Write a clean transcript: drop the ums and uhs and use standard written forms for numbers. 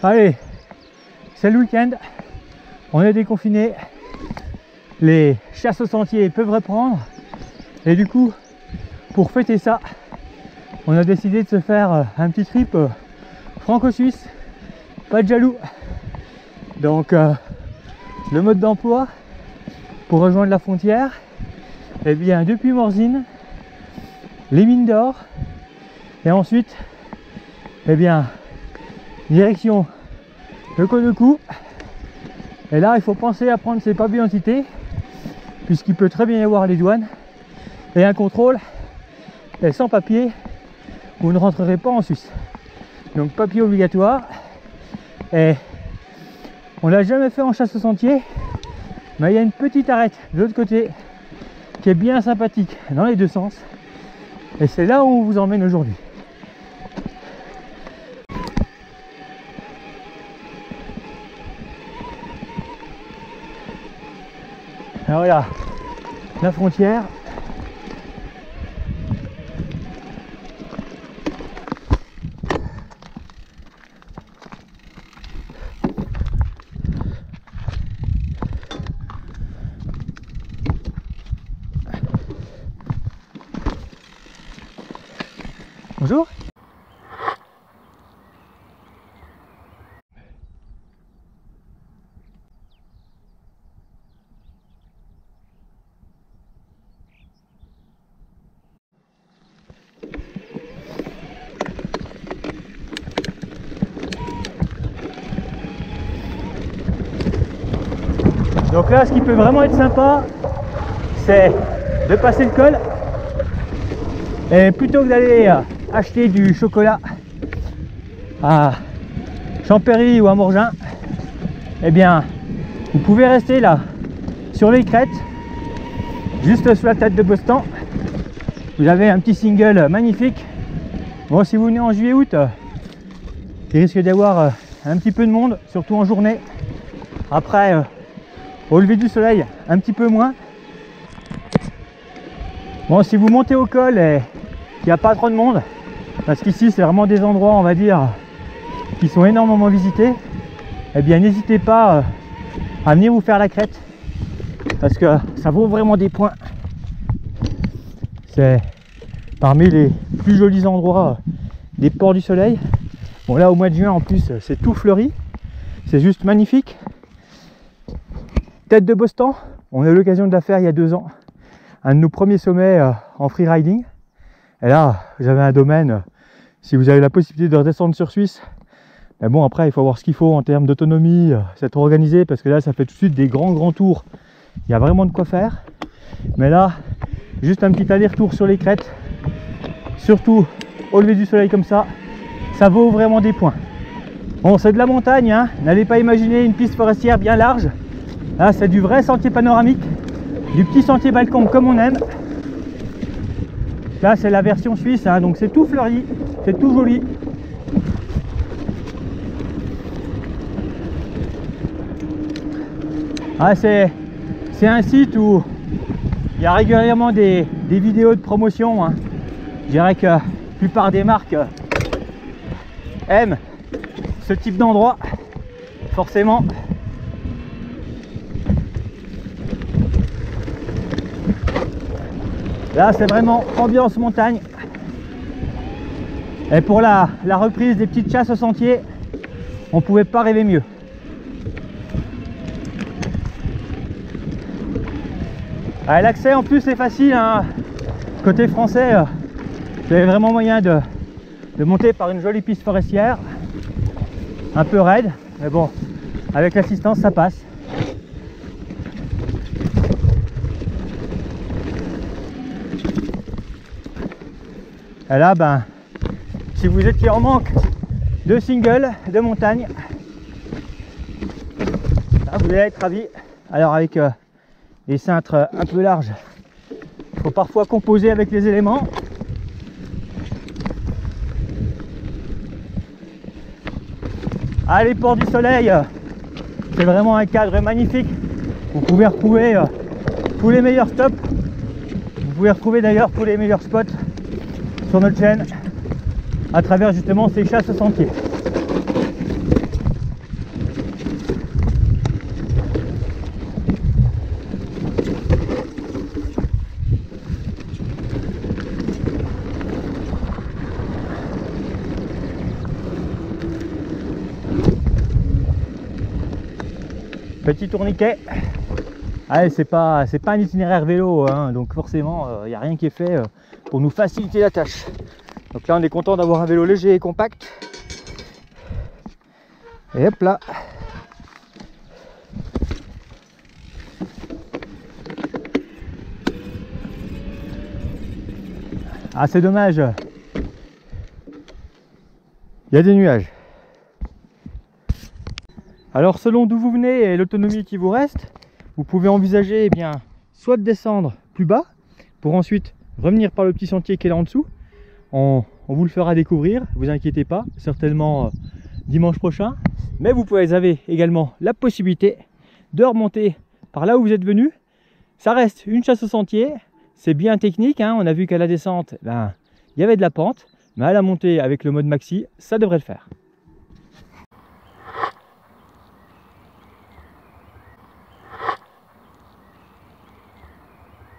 Allez, c'est le week-end, on est déconfiné, les chasses au sentier peuvent reprendre et du coup, pour fêter ça, on a décidé de se faire un petit trip franco-suisse, pas de jaloux. Donc le mode d'emploi pour rejoindre la frontière, et bien depuis Morzine, les mines d'or, et ensuite, et bien direction le Conoco. Et là il faut penser à prendre ses papiers d'identité, puisqu'il peut très bien y avoir les douanes et un contrôle, et sans papier vous ne rentrerez pas en Suisse. Donc papier obligatoire. Et on l'a jamais fait en chasse au sentier, mais il y a une petite arête de l'autre côté qui est bien sympathique dans les deux sens, et c'est là où on vous emmène aujourd'hui. Alors voilà, la frontière. Bonjour. Donc là, ce qui peut vraiment être sympa, c'est de passer le col, et plutôt que d'aller acheter du chocolat à Champéry ou à Morgin, eh bien vous pouvez rester là sur les crêtes, juste sous la tête de Bostan. Vous avez un petit single magnifique. Bon, si vous venez en juillet-août, il risque d'y avoir un petit peu de monde, surtout en journée. Après, au lever du soleil, un petit peu moins. Bon, si vous montez au col et qu'il n'y a pas trop de monde, parce qu'ici c'est vraiment des endroits, on va dire, qui sont énormément visités, eh bien n'hésitez pas à venir vous faire la crête, parce que ça vaut vraiment des points. C'est parmi les plus jolis endroits des ports du soleil. Bon, là au mois de juin en plus c'est tout fleuri, c'est juste magnifique. Tête de Bostan, on a eu l'occasion de la faire il y a 2 ans, un de nos premiers sommets en freeriding. Et là, j'avais un domaine, si vous avez la possibilité de redescendre sur Suisse, mais bon, après il faut voir ce qu'il faut en termes d'autonomie, c'est organisé, parce que là ça fait tout de suite des grands tours, il y a vraiment de quoi faire. Mais là, juste un petit aller-retour sur les crêtes, surtout au lever du soleil comme ça vaut vraiment des points. Bon, c'est de la montagne, hein, n'allez pas imaginer une piste forestière bien large. Là c'est du vrai sentier panoramique, du petit sentier balcon comme on aime. Là c'est la version suisse, hein, donc c'est tout fleuri, c'est tout joli. Ah, c'est un site où il y a régulièrement des vidéos de promotion, hein. Je dirais que la plupart des marques aiment ce type d'endroit, forcément. Là c'est vraiment ambiance montagne. Et pour la reprise des petites chasses au sentier, on pouvait pas rêver mieux. L'accès en plus est facile, hein. Côté français, vous avez vraiment moyen de monter par une jolie piste forestière, un peu raide, mais bon, avec l'assistance ça passe. Et là, ben, si vous étiez en manque de single, de montagne, là, vous allez être ravis. Alors avec les cintres un peu larges, il faut parfois composer avec les éléments. Ah, les ports du soleil, c'est vraiment un cadre magnifique. Vous pouvez retrouver tous les meilleurs stops. Vous pouvez retrouver d'ailleurs tous les meilleurs spots sur notre chaîne à travers justement ces chasses au sentier. Petit tourniquet. Allez, c'est pas un itinéraire vélo, hein, donc forcément, il n'y a rien qui est fait pour nous faciliter la tâche. Donc là, on est content d'avoir un vélo léger et compact. Et hop là. Ah, c'est dommage. Il y a des nuages. Alors, selon d'où vous venez et l'autonomie qui vous reste, vous pouvez envisager eh bien, soit de descendre plus bas pour ensuite revenir par le petit sentier qui est là en dessous. On vous le fera découvrir, vous inquiétez pas, certainement dimanche prochain. Mais vous avez également la possibilité de remonter par là où vous êtes venu. Ça reste une chasse au sentier, c'est bien technique, hein. On a vu qu'à la descente, il y avait de la pente, mais à la montée avec le mode maxi, ça devrait le faire.